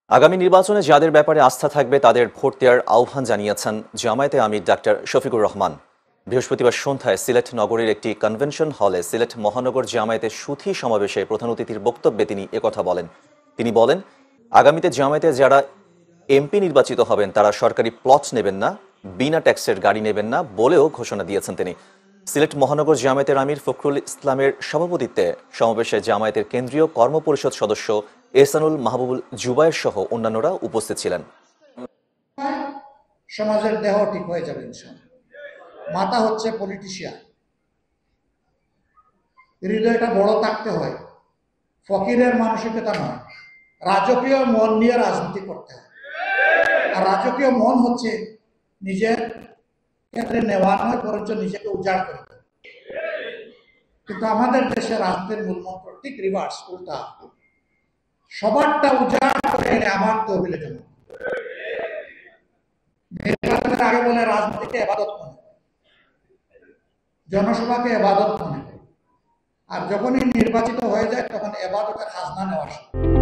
আগামী নির্বাচনে যাদের ব্যাপারে আস্থা থাকবে তাদের ভোট দেওয়ার আহ্বান জানিয়েছেন জামায়াতে আমির ডাক্তার শফিকুর রহমান। বৃহস্পতিবার সন্ধ্যায় সিলেট নগরীর একটি কনভেনশন হলে সিলেট মহানগর জামায়াতের সুধী সমাবেশে প্রধান অতিথির বক্তব্যে তিনি একথা বলেন। তিনি বলেন, আগামীতে জামায়াতে যারা এমপি নির্বাচিত হবেন তারা সরকারি প্লট নেবেন না, বিনা ট্যাক্সের গাড়ি নেবেন না বলেও ঘোষণা দিয়েছেন তিনি। সিলেট মহানগর জামায়াতের আমির ফখরুল ইসলামের সভাপতিত্বে সমাবেশে জামায়াতের কেন্দ্রীয় কর্মপরিষদ সদস্য এহসানুল মাহবুবুল জুবায়ের সহ অন্যান্যরা উপস্থিত ছিলেন। সমাজের দেহ ঠিক হয়ে যাবে ইনশাআল্লাহ। মাথা হচ্ছে পলিটিশিয়ান, হৃদয়টা বড় থাকতে হয়, ফকিরের মানসিকতা নয়। রাজকীয় মন নিয়ে রাজনীতি করতে হয়। আর রাজকীয় মন হচ্ছে নিজের ক্ষেত্রে নেওয়া নয়, বরঞ্চ নিজেকে উজাড় করতে হয়। কিন্তু আমাদের দেশে রাজনীতির মূলমন্ত্র ঠিক রিভার্স, উল্টা। সবারটা উজাড় করে আমার তহবিলে জমা। নির্বাচনের আগে বলে রাজনীতিকে এবাদত মনে করে, জনসভাকে এবাদত মনে করে, আর যখনই নির্বাচিত হয়ে যায় তখন এবাদতের খাজনা নেওয়া শুরু।